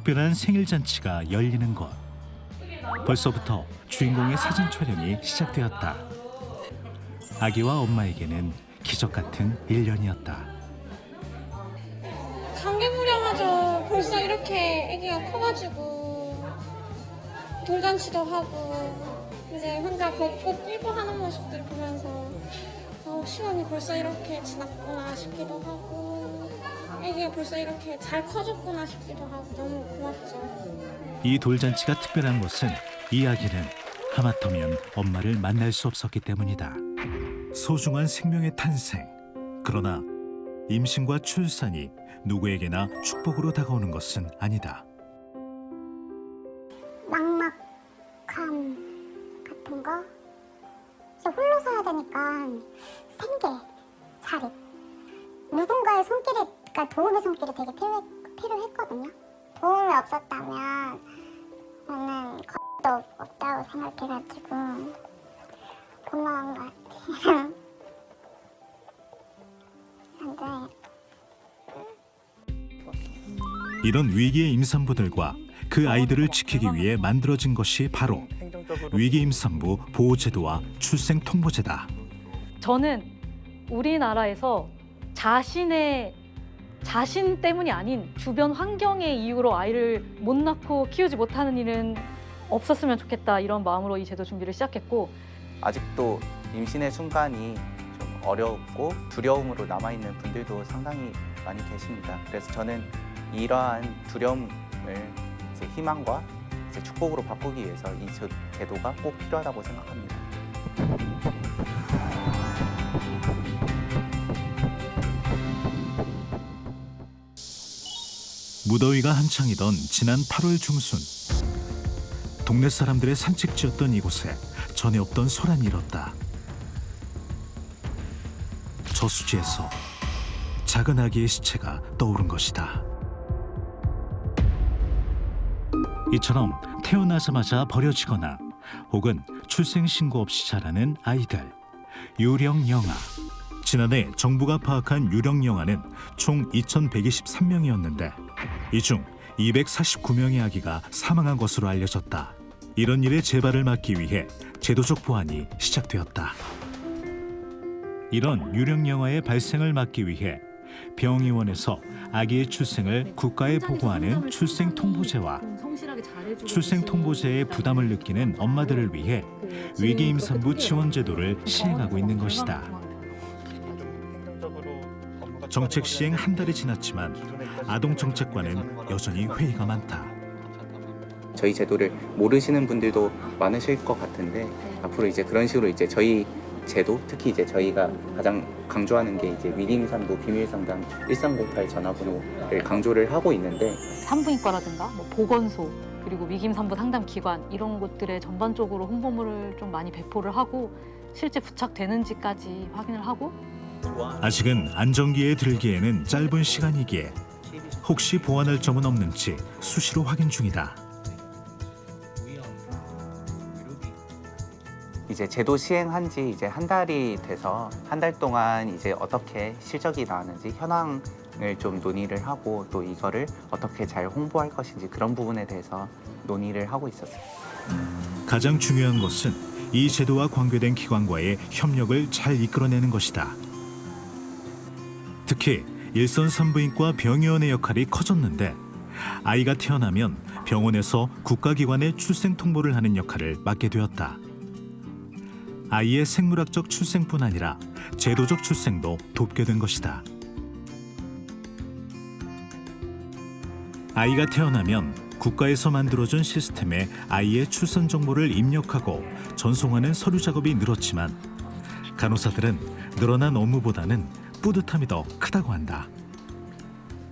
특별한 생일 잔치가 열리는 곳. 벌써부터 주인공의 사진 촬영이 시작되었다. 아기와 엄마에게는 기적 같은 1년이었다. 감개무량하죠. 벌써 이렇게 아기가 커가지고 돌잔치도 하고 이제 혼자 벚꽃 피고 하는 모습들 보면서 시간이 벌써 이렇게 지났구나 싶기도 하고 아기가 벌써 이렇게 잘 커졌구나 싶기도 하고 너무 고맙죠. 이 돌잔치가 특별한 것은 이 아기는 하마터면 엄마를 만날 수 없었기 때문이다. 소중한 생명의 탄생. 그러나 임신과 출산이 누구에게나 축복으로 다가오는 것은 아니다. 막막함 같은 거? 이제 홀로 서야 되니까 생계, 자립. 누군가의 손길이, 그러니까 도움의 손길이 되게 필요했거든요. 도움이 없었다면 저는 겁도 없다고 생각해가지고 고마운 것 같아요. 근데 이런 위기의 임산부들과 그 아이들을 지키기 위해 만들어진 것이 바로 위기 임산부 보호제도와 출생통보제다. 저는 우리나라에서 자신 때문이 아닌 주변 환경의 이유로 아이를 못 낳고 키우지 못하는 일은 없었으면 좋겠다, 이런 마음으로 이 제도 준비를 시작했고, 아직도 임신의 순간이 좀 어렵고 두려움으로 남아있는 분들도 상당히 많이 계십니다. 그래서 저는 이러한 두려움을 이제 희망과 이제 축복으로 바꾸기 위해서 이 제도가 꼭 필요하다고 생각합니다. 무더위가 한창이던 지난 8월 중순, 동네 사람들의 산책지였던 이곳에 전에 없던 소란이 일었다. 저수지에서 작은 아기의 시체가 떠오른 것이다. 이처럼 태어나자마자 버려지거나 혹은 출생신고 없이 자라는 아이들, 유령영아. 지난해 정부가 파악한 유령영아는 총 2,123명이었는데 이 중 249명의 아기가 사망한 것으로 알려졌다. 이런 일의 재발을 막기 위해 제도적 보완이 시작되었다. 이런 유령영아의 발생을 막기 위해 병의원에서 아기의 출생을 국가에 보고하는 출생통보제와 출생통보제의 부담을 느끼는 엄마들을 위해 위기 임산부 지원제도를 시행하고 있는 것이다. 정책 시행 한 달이 지났지만 아동정책과는 여전히 회의가 많다. 저희 제도를 모르시는 분들도 많으실 것 같은데 앞으로 이제 그런 식으로 이제 저희 제도, 특히 이제 저희가 가장 강조하는 게 이제 위기 임산부 비밀 상담 1308 전화번호를 강조를 하고 있는데, 산부인과라든가 보건소, 그리고 위기임산부 상담 기관, 이런 곳들에 전반적으로 홍보물을 좀 많이 배포를 하고 실제 부착되는지까지 확인을 하고. 아직은 안정기에 들기에는 짧은 시간이기에 혹시 보완할 점은 없는지 수시로 확인 중이다. 이제 제도 시행한 지 이제 한 달이 돼서 한 달 동안 이제 어떻게 실적이 나왔는지 현황을 좀 논의를 하고 또 이거를 어떻게 잘 홍보할 것인지 그런 부분에 대해서 논의를 하고 있었어요. 가장 중요한 것은 이 제도와 관계된 기관과의 협력을 잘 이끌어내는 것이다. 특히 일선 산부인과 병의원의 역할이 커졌는데 아이가 태어나면 병원에서 국가기관의 출생통보를 하는 역할을 맡게 되었다. 아이의 생물학적 출생뿐 아니라 제도적 출생도 돕게 된 것이다. 아이가 태어나면 국가에서 만들어준 시스템에 아이의 출산 정보를 입력하고 전송하는 서류 작업이 늘었지만 간호사들은 늘어난 업무보다는 뿌듯함이 더 크다고 한다.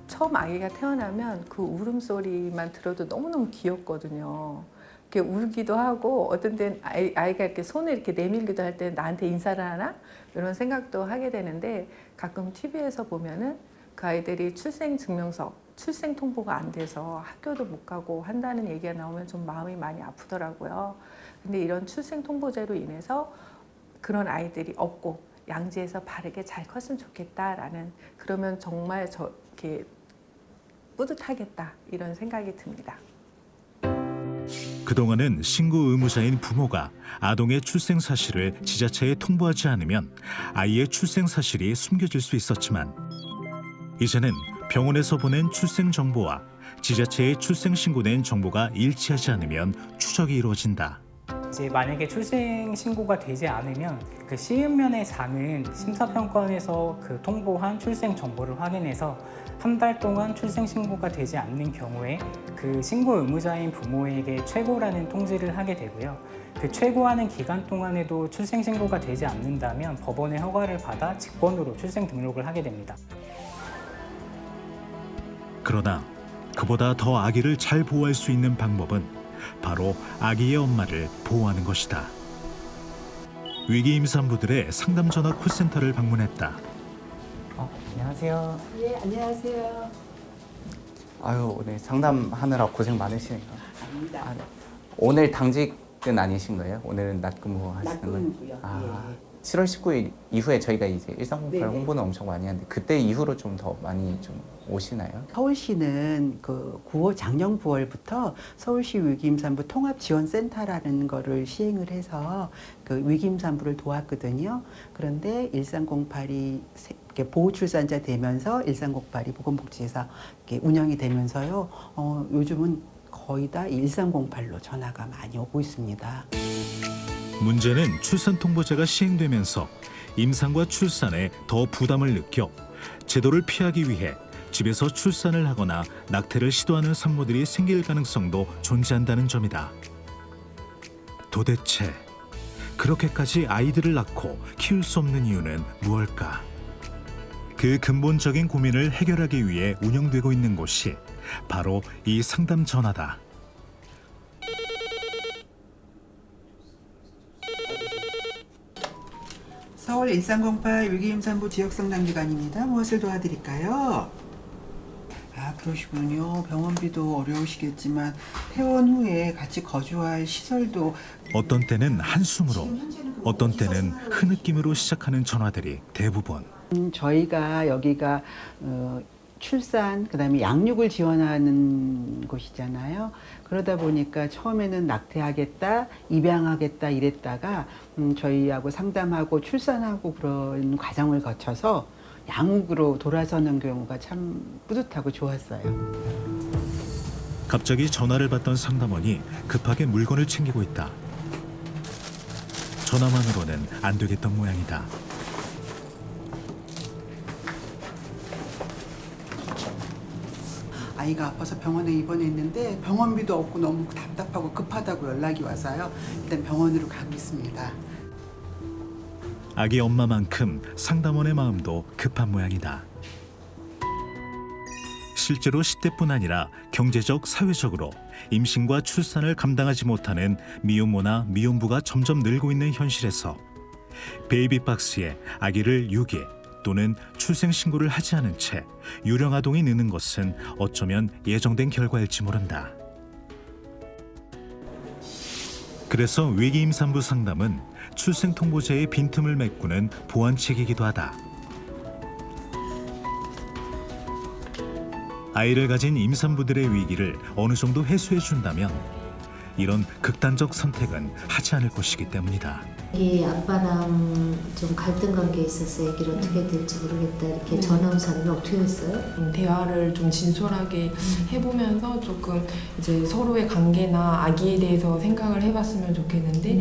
처음 아기가 태어나면 그 울음소리만 들어도 너무너무 귀엽거든요. 이렇게 울기도 하고 어떤 때는 아이가 이렇게 손을 이렇게 내밀기도 할 때 나한테 인사를 하나? 이런 생각도 하게 되는데 가끔 TV에서 보면은 그 아이들이 출생증명서, 출생통보가 안 돼서 학교도 못 가고 한다는 얘기가 나오면 좀 마음이 많이 아프더라고요. 근데 이런 출생통보제로 인해서 그런 아이들이 없고 양지에서 바르게 잘 컸으면 좋겠다라는, 그러면 정말 이렇게 뿌듯하겠다 이런 생각이 듭니다. 그동안은 신고 의무자인 부모가 아동의 출생 사실을 지자체에 통보하지 않으면 아이의 출생 사실이 숨겨질 수 있었지만 이제는 병원에서 보낸 출생 정보와 지자체에 출생 신고된 정보가 일치하지 않으면 추적이 이루어진다. 이제 만약에 출생 신고가 되지 않으면 그 시읍면의 장은 심사평가원에서 그 통보한 출생 정보를 확인해서 한 달 동안 출생 신고가 되지 않는 경우에 그 신고 의무자인 부모에게 최고라는 통지를 하게 되고요. 그 최고하는 기간 동안에도 출생 신고가 되지 않는다면 법원의 허가를 받아 직권으로 출생 등록을 하게 됩니다. 그러나 그보다 더 아기를 잘 보호할 수 있는 방법은 바로 아기의 엄마를 보호하는 것이다. 위기 임산부들의 상담 전화 콜센터를 방문했다. 안녕하세요. 예, 안녕하세요. 아유, 오늘 상담하느라 고생 많으시네요. 아닙니다. 아, 네. 오늘 당직은 아니신 거예요? 오늘은 낮 근무하시는 거예요? 낮근무고요. 아, 예. 7월 19일 이후에 저희가 이제 1308 네네. 홍보는 엄청 많이 하는데 그때 이후로 좀 더 많이 좀 오시나요? 서울시는 그 9월 작년 9월부터 서울시 위기임산부 통합지원센터라는 거를 시행을 해서 그 위기임산부를 도왔거든요. 그런데 1308이 보호출산자 되면서 1308이 보건복지에서 이렇게 운영이 되면서요. 요즘은 거의 다 1308로 전화가 많이 오고 있습니다. 문제는 출산 통보제가 시행되면서 임산과 출산에 더 부담을 느껴 제도를 피하기 위해 집에서 출산을 하거나 낙태를 시도하는 산모들이 생길 가능성도 존재한다는 점이다. 도대체 그렇게까지 아이들을 낳고 키울 수 없는 이유는 무엇일까? 그 근본적인 고민을 해결하기 위해 운영되고 있는 곳이 바로 이 상담 전화다. 서울 1308 위기임산부 지역상담기관입니다. 무엇을 도와드릴까요? 아, 그러시군요. 병원비도 어려우시겠지만 퇴원 후에 같이 거주할 시설도 어떤 때는 한숨으로, 어떤 때는 흐느낌으로 시작하는 전화들이 대부분. 저희가 여기가 출산, 그다음에 양육을 지원하는 곳이잖아요. 그러다 보니까 처음에는 낙태하겠다, 입양하겠다 이랬다가 저희하고 상담하고 출산하고 그런 과정을 거쳐서 양육으로 돌아서는 경우가 참 뿌듯하고 좋았어요. 갑자기 전화를 받던 상담원이 급하게 물건을 챙기고 있다. 전화만으로는 안 되겠던 모양이다. 아이가 아파서 병원에 입원했는데 병원비도 없고 너무 답답하고 급하다고 연락이 와서요. 일단 병원으로 가고 있습니다. 아기 엄마만큼 상담원의 마음도 급한 모양이다. 실제로 10대뿐 아니라 경제적, 사회적으로 임신과 출산을 감당하지 못하는 미혼모나 미혼부가 점점 늘고 있는 현실에서 베이비박스에 아기를 유기 또는 출생 신고를 하지 않은 채 유령 아동이 느는 것은 어쩌면 예정된 결과일지 모른다. 그래서 위기 임산부 상담은 출생 통보제의 빈틈을 메꾸는 보완책이기도 하다. 아이를 가진 임산부들의 위기를 어느 정도 해소해 준다면 이런 극단적 선택은 하지 않을 것이기 때문이다. 이 아빠랑 좀 갈등 관계에 있어서 얘기를 어떻게 될지 모르겠다 이렇게 전화 온 사람이 어떻게 됐어요? 대화를 좀 진솔하게 해보면서 조금 이제 서로의 관계나 아기에 대해서 생각을 해봤으면 좋겠는데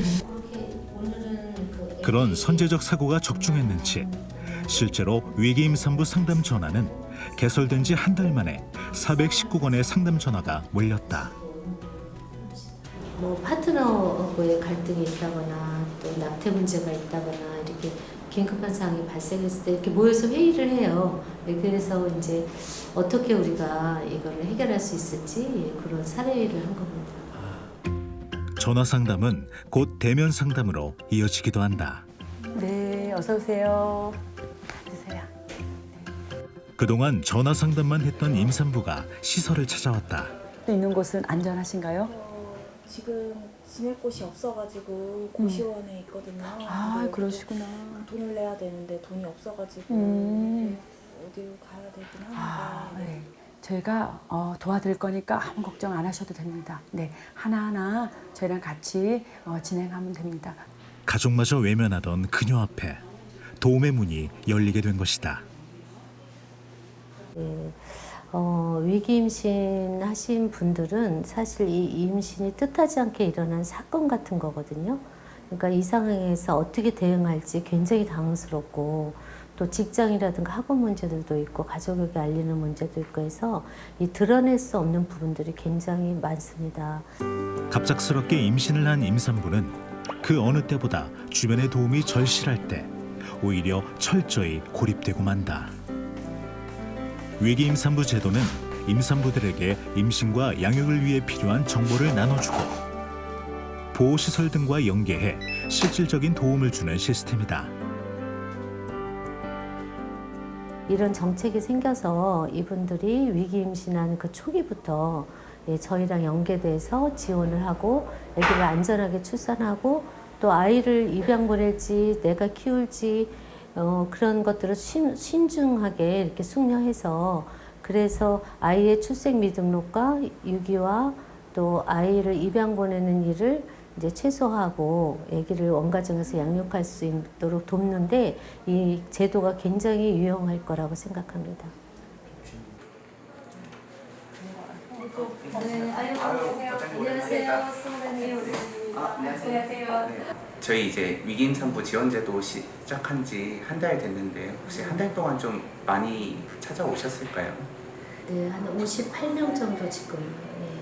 그런 선제적 사고가 적중했는지 실제로 위기 임산부 상담 전화는 개설된 지 한 달 만에 419건의 상담 전화가 몰렸다. 뭐 파트너하고의 갈등이 있다거나 또 낙태 문제가 있다거나 이렇게 긴급한 상황이 발생했을 때 이렇게 모여서 회의를 해요. 그래서 이제 어떻게 우리가 이걸 해결할 수 있을지 그런 사례를 한 겁니다. 전화 상담은 곧 대면 상담으로 이어지기도 한다. 네, 어서 오세요. 드세요. 그동안 전화 상담만 했던 임산부가 시설을 찾아왔다. 있는 곳은 안전하신가요? 지금 지낼 곳이 없어가지고 고시원에 있거든요. 아, 근데 그러시구나. 돈을 내야 되는데 돈이 없어가지고 음. 어디로 가야 되긴 하는데. 아, 네. 저희가 도와드릴 거니까 아무 걱정 안 하셔도 됩니다. 네, 하나하나 저희랑 같이 진행하면 됩니다. 가족마저 외면하던 그녀 앞에 도움의 문이 열리게 된 것이다. 위기 임신 하신 분들은 사실 이 임신이 뜻하지 않게 일어난 사건 같은 거거든요. 그러니까 이 상황에서 어떻게 대응할지 굉장히 당황스럽고 또 직장이라든가 학업 문제들도 있고 가족에게 알리는 문제도 있고 해서 이 드러낼 수 없는 부분들이 굉장히 많습니다. 갑작스럽게 임신을 한 임산부는 그 어느 때보다 주변의 도움이 절실할 때 오히려 철저히 고립되고 만다. 위기 임산부 제도는 임산부들에게 임신과 양육을 위해 필요한 정보를 나눠주고 보호시설 등과 연계해 실질적인 도움을 주는 시스템이다. 이런 정책이 생겨서 이분들이 위기 임신한 그 초기부터 저희랑 연계돼서 지원을 하고 아기를 안전하게 출산하고 또 아이를 입양 보낼지 내가 키울지 그런 것들을 신중하게 이렇게 숙려해서 그래서 아이의 출생 미등록과 유기와 또 아이를 입양 보내는 일을 이제 최소화하고 아기를 원가정에서 양육할 수 있도록 돕는데 이 제도가 굉장히 유용할 거라고 생각합니다. 네, 안녕하세요. 선생님. 안녕하세요. 저희 이제 위기 임산부 지원제도 시작한 지 한 달 됐는데 혹시 한 달 동안 좀 많이 찾아오셨을까요? 네, 한 58명 정도 지금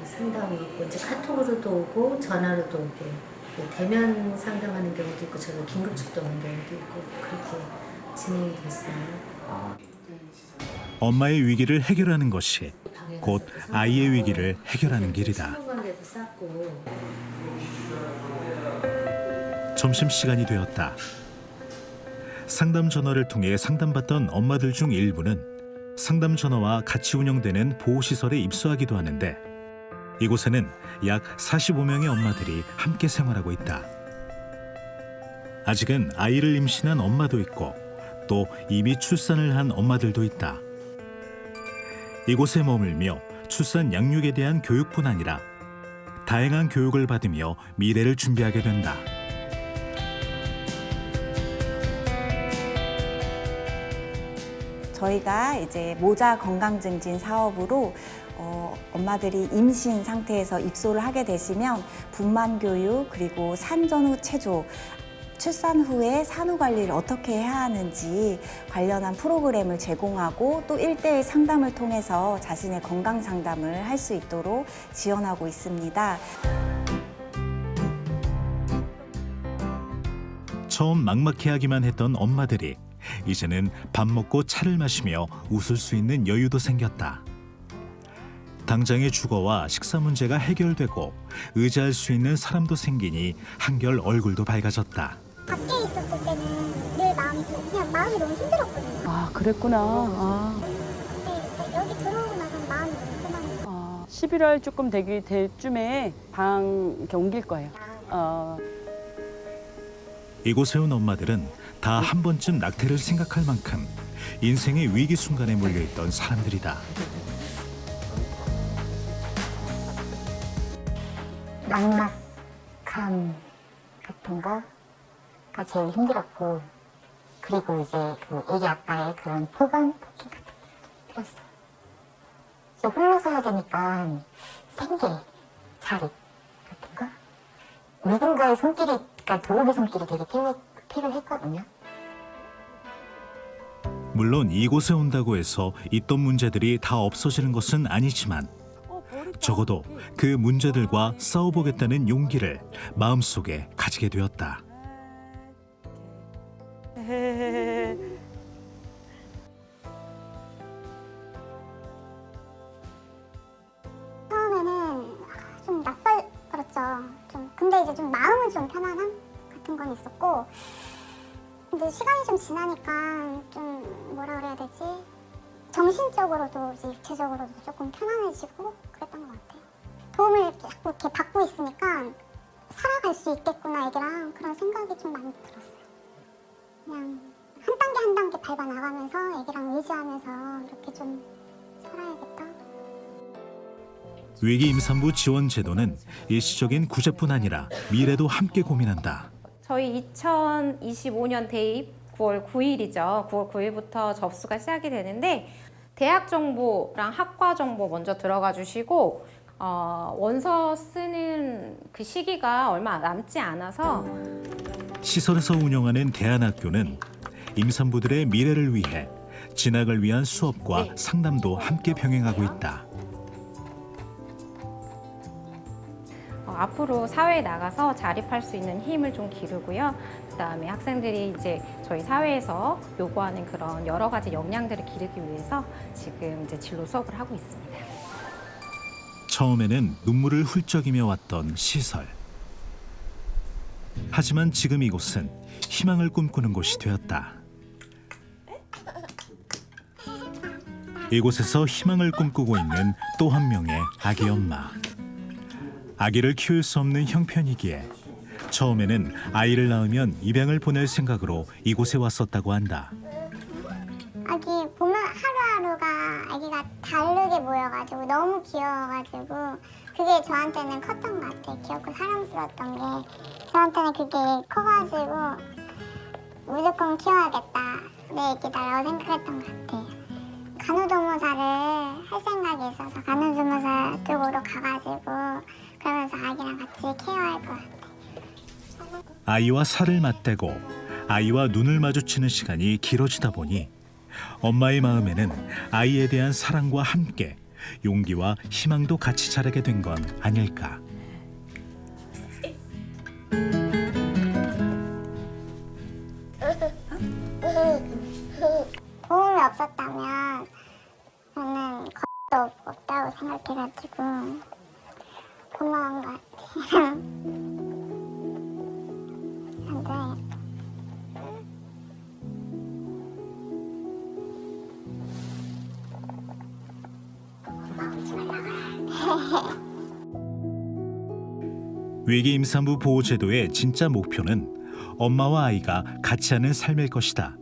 상담이 있고 이제 카톡으로도 오고 전화로도 오고 대면 상담하는 경우도 있고 저는 긴급 출동하는 경우도 있고 그렇게 진행이 됐어요. 엄마의 위기를 해결하는 것이 곧 아이의 위기를 해결하는 길이다. 신분관계도 쌓고 점심시간이 되었다. 상담 전화를 통해 상담받던 엄마들 중 일부는 상담 전화와 같이 운영되는 보호시설에 입소하기도 하는데 이곳에는 약 45명의 엄마들이 함께 생활하고 있다. 아직은 아이를 임신한 엄마도 있고 또 이미 출산을 한 엄마들도 있다. 이곳에 머물며 출산 양육에 대한 교육뿐 아니라 다양한 교육을 받으며 미래를 준비하게 된다. 저희가 이제 모자 건강증진 사업으로 엄마들이 임신 상태에서 입소를 하게 되시면 분만 교육 그리고 산전 후 체조 출산 후에 산후 관리를 어떻게 해야 하는지 관련한 프로그램을 제공하고 또 1:1 상담을 통해서 자신의 건강 상담을 할 수 있도록 지원하고 있습니다. 처음 막막해하기만 했던 엄마들이 이제는 밥 먹고 차를 마시며 웃을 수 있는 여유도 생겼다. 당장의 주거와 식사 문제가 해결되고 의지할 수 있는 사람도 생기니 한결 얼굴도 밝아졌다. 밖에 있었을 때는 늘 그냥 마음이 너무 힘들었거든요. 아, 그랬구나. 근데 여기 들어오고 나서는 마음이 너무 편안해요. 11월 조금 될 쯤에 방 이렇게 옮길 거예요. 이곳에 온 엄마들은 다 한 번쯤 낙태를 생각할 만큼 인생의 위기 순간에 몰려있던 사람들이다. 막막함 같은 거가 제일 힘들었고 그리고 이제 그 애기 아빠의 그런 포기 같은 게 필요했어요. 이제 홀로 서야 되니까 생계, 자립 같은 거 누군가의 손길이, 그러니까 도움의 손길이 되게 필요했거든요. 물론 이곳에 온다고 해서 있던 문제들이 다 없어지는 것은 아니지만 적어도 그 문제들과 싸워보겠다는 용기를 마음속에 가지게 되었다. 처음에는 좀 낯설었죠. 근데 이제 좀 마음은 좀 편안함 같은 건 있었고 근데 시간이 좀 지나니까 좀 뭐라 그래야 되지? 정신적으로도 이제 육체적으로도 조금 편안해지고 그랬던 것 같아요. 도움을 자꾸 이렇게 받고 있으니까 살아갈 수 있겠구나 애기랑 그런 생각이 좀 많이 들었어요. 그냥 한 단계 한 단계 밟아 나가면서 애기랑 의지하면서 이렇게 좀 살아야겠다. 위기 임산부 지원 제도는 일시적인 구제뿐 아니라 미래도 함께 고민한다. 저희 2025년 대입 9월 9일이죠. 9월 9일부터 접수가 시작이 되는데 대학 정보랑 학과 정보 먼저 들어가 주시고 원서 쓰는 그 시기가 얼마 남지 않아서 시설에서 운영하는 대안학교는 임산부들의 미래를 위해 진학을 위한 수업과 상담도 함께 병행하고 있다. 앞으로 사회에 나가서 자립할 수 있는 힘을 좀 기르고요. 그다음에 학생들이 이제 저희 사회에서 요구하는 그런 여러 가지 역량들을 기르기 위해서 지금 이제 진로 수업을 하고 있습니다. 처음에는 눈물을 훌쩍이며 왔던 시설. 하지만 지금 이곳은 희망을 꿈꾸는 곳이 되었다. 이곳에서 희망을 꿈꾸고 있는 또 한 명의 아기 엄마. 아기를 키울 수 없는 형편이기에 처음에는 아이를 낳으면 입양을 보낼 생각으로 이곳에 왔었다고 한다. 아기 보면 하루하루가 아기가 다르게 보여가지고 너무 귀여워가지고 그게 저한테는 컸던 것 같아요. 귀엽고 사랑스러웠던 게 저한테는 그게 커가지고 무조건 키워야겠다 내 애기다라고 생각했던 것 같아요. 간호조무사를 할 생각이 있어서 간호조무사 쪽으로 가가지고 그러면서 아기랑 같이 케어할 것 같아요. 아이와 살을 맞대고 아이와 눈을 마주치는 시간이 길어지다 보니 엄마의 마음에는 아이에 대한 사랑과 함께 용기와 희망도 같이 자라게 된 건 아닐까. 도움이 없었다면 저는 겁도 없다고 생각해가지고 고마운 것 같아요. 근데 위기 임산부 보호 제도의 진짜 목표는 엄마와 아이가 같이 하는 삶일 것이다.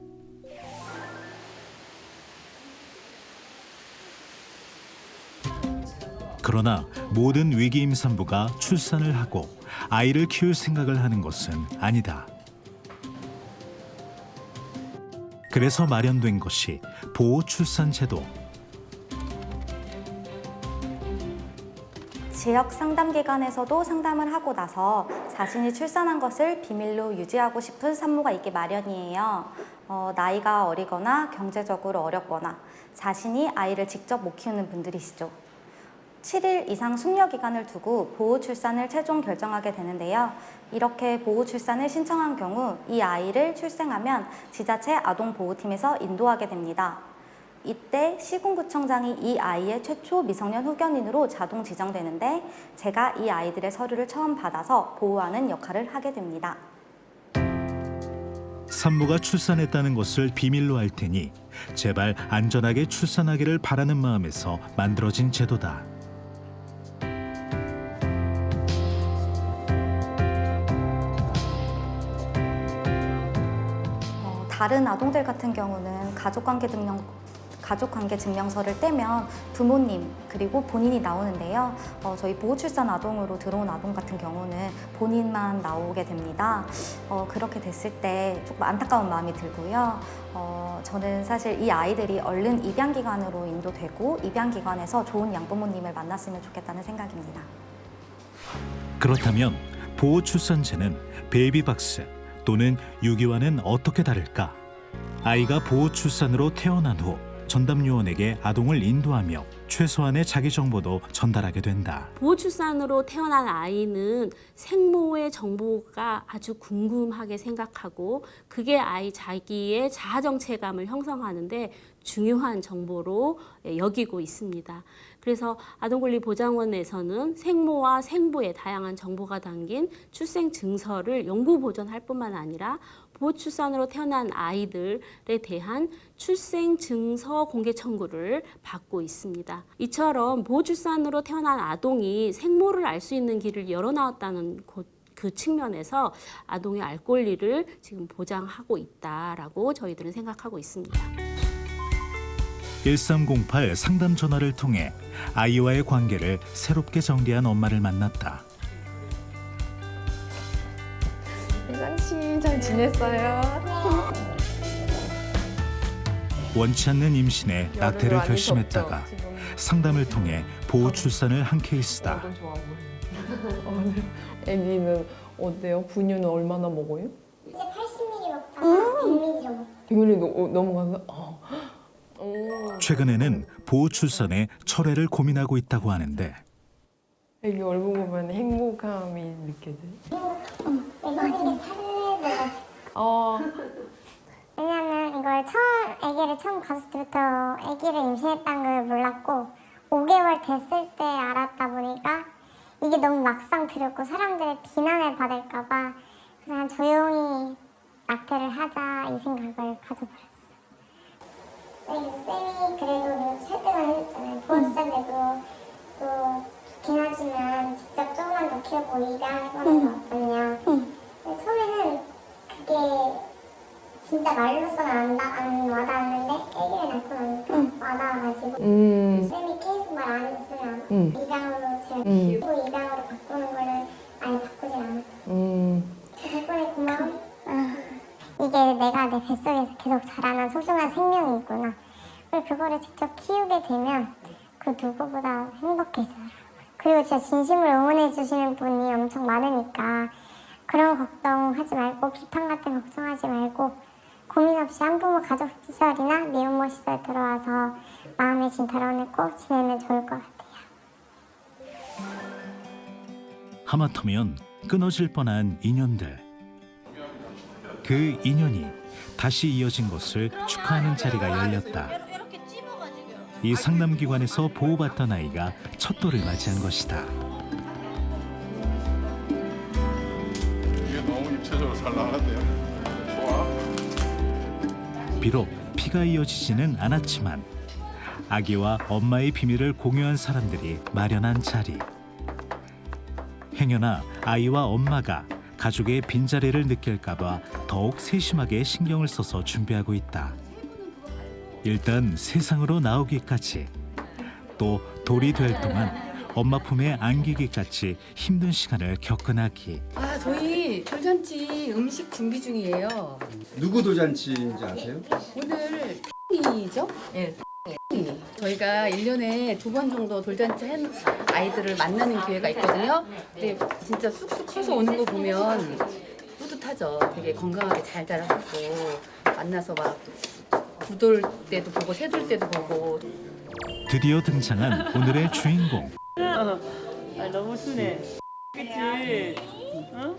그러나 모든 위기 임산부가 출산을 하고 아이를 키울 생각을 하는 것은 아니다. 그래서 마련된 것이 보호 출산 제도. 지역 상담기관에서도 상담을 하고 나서 자신이 출산한 것을 비밀로 유지하고 싶은 산모가 있기 마련이에요. 나이가 어리거나 경제적으로 어렵거나 자신이 아이를 직접 못 키우는 분들이시죠. 7일 이상 숙려 기간을 두고 보호 출산을 최종 결정하게 되는데요. 이렇게 보호 출산을 신청한 경우 이 아이를 출생하면 지자체 아동보호팀에서 인도하게 됩니다. 이때 시군구청장이 이 아이의 최초 미성년 후견인으로 자동 지정되는데 제가 이 아이들의 서류를 처음 받아서 보호하는 역할을 하게 됩니다. 산모가 출산했다는 것을 비밀로 할 테니 제발 안전하게 출산하기를 바라는 마음에서 만들어진 제도다. 다른 아동들 같은 경우는 가족관계 증명서를 떼면 부모님 그리고 본인이 나오는데요. 저희 보호출산 아동으로 들어온 아동 같은 경우는 본인만 나오게 됩니다. 그렇게 됐을 때 조금 안타까운 마음이 들고요. 저는 사실 이 아이들이 얼른 입양기관으로 인도되고 입양기관에서 좋은 양부모님을 만났으면 좋겠다는 생각입니다. 그렇다면 보호출산제는 베이비박스 또는 유기와는 어떻게 다를까? 아이가 보호출산으로 태어난 후 전담요원에게 아동을 인도하며 최소한의 자기 정보도 전달하게 된다. 보호출산으로 태어난 아이는 생모의 정보가 아주 궁금하게 생각하고 그게 아이 자기의 자아정체감을 형성하는데 중요한 정보로 여기고 있습니다. 그래서 아동권리보장원에서는 생모와 생부의 다양한 정보가 담긴 출생 증서를 영구 보존할 뿐만 아니라 보호출산으로 태어난 아이들에 대한 출생 증서 공개 청구를 받고 있습니다. 이처럼 보호출산으로 태어난 아동이 생모를 알 수 있는 길을 열어놓았다는 그 측면에서 아동의 알 권리를 지금 보장하고 있다라고 저희들은 생각하고 있습니다. 1308 상담 전화를 통해 아이와의 관계를 새롭게 정리한 엄마를 만났다. 혜상 씨, 잘 지냈어요? 원치 않는 임신에 낙태를 많이 결심했다가 덥죠, 지금. 상담을 통해 보호 출산을 한 케이스다. 오늘 아기는 어때요? 분유는 얼마나 먹어요? 이제 80ml 먹다가 100ml 먹고 100ml 넘어가서? 최근에는 보호 출산에 철회를 고민하고 있다고 하는데 애기 얼굴 보면 행복함이 느껴져요? 내가 이게 살을 내가지고 왜냐면 이걸 아기를 처음 가졌을 때부터 아기를 임신했다는 걸 몰랐고 5개월 됐을 때 알았다 보니까 이게 너무 막상 두렵고 사람들의 비난을 받을까봐 그냥 조용히 낙태를 하자 이 생각을 가져버렸어요. 쌤이 그래도 설득을 해줬잖아요. 보호자들도 또 좋긴 하지만 직접 조금만 더 키우고 입양해보는 거 어떠냐. 근데 처음에는 그게 진짜 말로서는 안 와닿았는데 아기를 낳고 나니까 와닿아가지고 쌤이 계속 말 안 했으면 입양으로 제가 키우고 입양으로 바꾸는 거를 아예 바꾸진 않았어요. 덕분에 고마워. 이게 내가 내 뱃속에서 계속 자라난 소중한 생명이 있구나. 그리고 그거를 직접 키우게 되면 그 누구보다 행복해져요. 그리고 진짜 진심으로 응원해 주시는 분이 엄청 많으니까 그런 걱정하지 말고 비판 같은 걱정하지 말고 고민 없이 한부모 가족 시설이나 미혼모 시설 들어와서 마음의 짐 덜어내고 지내면 좋을 것 같아요. 하마터면 끊어질 뻔한 인연들. 그 인연이 다시 이어진 것을 축하하는 자리가 열렸다. 이 상담기관에서 보호받던 아이가 첫 돌을 맞이한 것이다. 이게 너무 입체적으로 잘 나가는데요. 좋아. 비록 피가 이어지지는 않았지만 아기와 엄마의 비밀을 공유한 사람들이 마련한 자리. 행여나 아이와 엄마가 가족의 빈자리를 느낄까봐 더욱 세심하게 신경을 써서 준비하고 있다. 일단 세상으로 나오기까지, 또 돌이 될 동안 엄마 품에 안기기까지 힘든 시간을 겪은 아기. 저희 돌잔치 음식 준비 중이에요. 누구 돌잔치인지 아세요? 오늘 이죠? 네. 저희가 1년에 2번 정도 돌잔치 한 아이들을 만나는 기회가 있거든요. 근데 진짜 쑥쑥 커서 오는 거 보면 뿌듯하죠. 되게 건강하게 잘 자라고 만나서 막 구돌 때도 보고 새돌 때도 보고. 드디어 등장한 오늘의 주인공. 너무 순해. 그치? 어?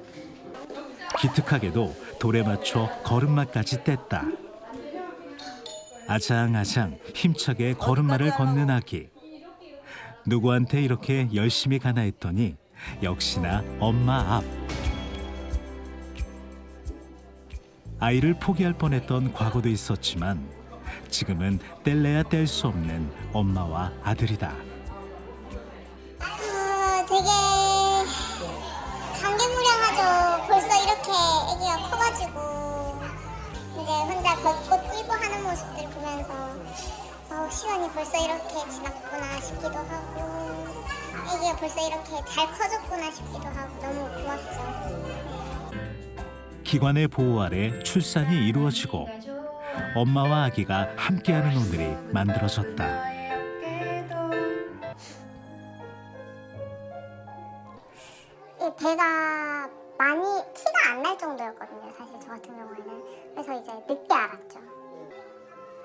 기특하게도 돌에 맞춰 걸음마까지 뗐다. 아장아장 힘차게 걸음마를 걷는 아기. 누구한테 이렇게 열심히 가나 했더니 역시나 엄마 앞. 아이를 포기할 뻔했던 과거도 있었지만 지금은 뗄래야 뗄 수 없는 엄마와 아들이다. 되게 감개무량하죠. 벌써 이렇게 아기가 커가지고 이제 혼자 걷고 뛰고 하는 모습들 보면서 시간이 벌써 이렇게 지났구나 싶기도 하고 아기가 벌써 이렇게 잘 커졌구나 싶기도 하고 너무 고맙죠. 기관의 보호 아래 출산이 이루어지고 엄마와 아기가 함께하는 오늘이 만들어졌다. 배가 많이 티가 안 날 정도였거든요. 사실 저 같은 경우에는. 그래서 이제 늦게 알았죠.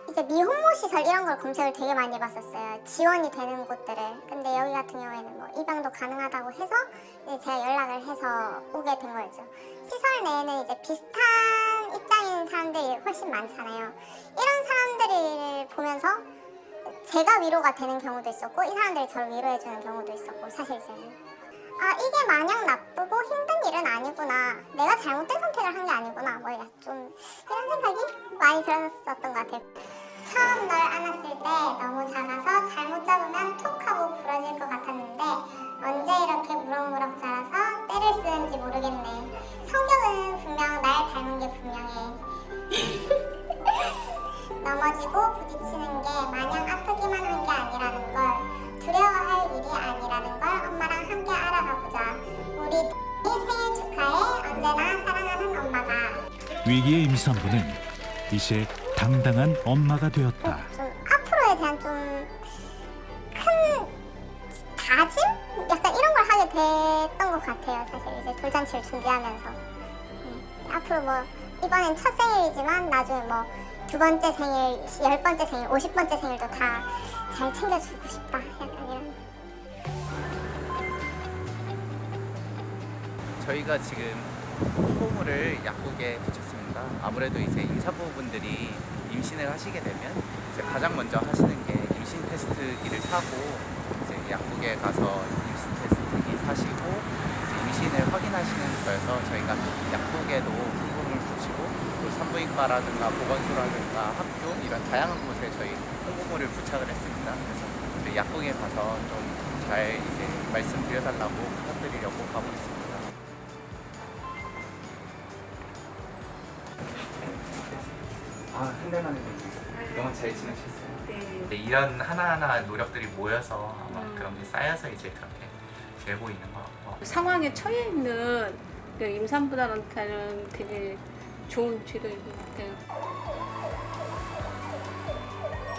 이제 미혼모 시설 이런 걸 검색을 되게 많이 해봤었어요. 지원이 되는 곳들을. 근데 여기 같은 경우에는 뭐 입양도 가능하다고 해서 이제 제가 연락을 해서 오게 된 거죠. 시설 내에는 이제 비슷한 입장인 사람들이 훨씬 많잖아요. 이런 사람들을 보면서 제가 위로가 되는 경우도 있었고 이 사람들이 저를 위로해주는 경우도 있었고 사실 저는 이게 마냥 나쁘고 힘든 일은 아니구나. 내가 잘못된 선택을 한 게 아니구나. 뭐 좀 이런 생각이 많이 들었었던 것 같아요. 처음 널 안았을 때 너무 작아서 잘못 잡으면 툭 하고 부러질 것 같았는데 언제 이렇게 무럭무럭 자라서 때를 쓰는지 모르겠네. 성격은 분명 날 닮은 게 분명해. 넘어지고 부딪히는 게 마냥 위기의 임산부는 이제 당당한 엄마가 되었다. 좀 앞으로에 대한 좀 큰 다짐? 약간 이런 걸 하게 됐던 것 같아요. 사실 이제 돌잔치를 준비하면서 앞으로 뭐 이번엔 첫 생일이지만 나중에 뭐 2번째 생일, 10번째 생일, 50번째 생일도 다 잘 챙겨주고 싶다. 약간 이런. 저희가 지금 홍보물을 약국에 붙였습니다. 아무래도 이제 임산부분들이 임신을 하시게 되면 이제 가장 먼저 하시는 게 임신 테스트기를 사고 이제 약국에 가서 임신 테스트기 사시고 이제 임신을 확인하시는 거여서 저희가 약국에도 홍보물 붙이고 또 산부인과라든가 보건소라든가 학교 이런 다양한 곳에 저희 홍보물을 부착을 했습니다. 그래서 저희 약국에 가서 좀 잘 이제 말씀드려달라고 부탁드리려고 가고 있습니다. 한 달 만에 너무 잘 지내셨어요? 네. 이런 하나하나 노력들이 모여서 아마 그런 게 쌓여서 이제 그렇게 돼 보이는 것 같고 상황에 처해 있는 그 임산부들한테는 되게 좋은 치료인 것 같아요.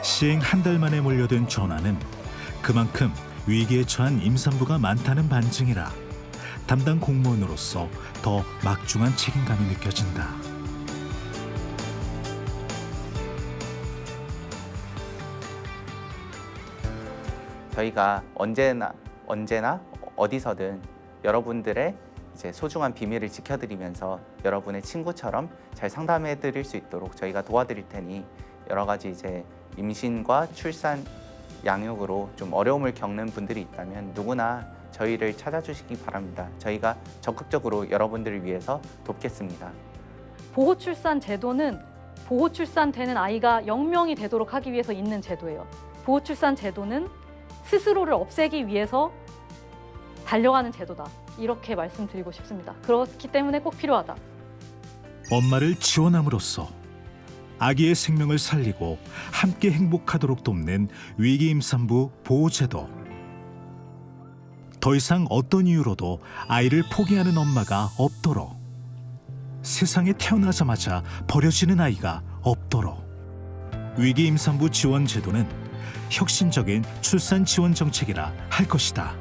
시행 한 달 만에 몰려든 전화는 그만큼 위기에 처한 임산부가 많다는 반증이라 담당 공무원으로서 더 막중한 책임감이 느껴진다. 저희가 언제나 어디서든 여러분들의 이제 소중한 비밀을 지켜드리면서 여러분의 친구처럼 잘 상담해 드릴 수 있도록 저희가 도와드릴 테니 여러 가지 이제 임신과 출산, 양육으로 좀 어려움을 겪는 분들이 있다면 누구나 저희를 찾아주시기 바랍니다. 저희가 적극적으로 여러분들을 위해서 돕겠습니다. 보호출산 제도는 보호출산되는 아이가 0명이 되도록 하기 위해서 있는 제도예요. 보호출산 제도는 스스로를 없애기 위해서 달려가는 제도다. 이렇게 말씀드리고 싶습니다. 그렇기 때문에 꼭 필요하다. 엄마를 지원함으로써 아기의 생명을 살리고 함께 행복하도록 돕는 위기 임산부 보호제도. 더 이상 어떤 이유로도 아이를 포기하는 엄마가 없도록, 세상에 태어나자마자 버려지는 아이가 없도록 위기 임산부 지원 제도는 혁신적인 출산 지원 정책이라 할 것이다.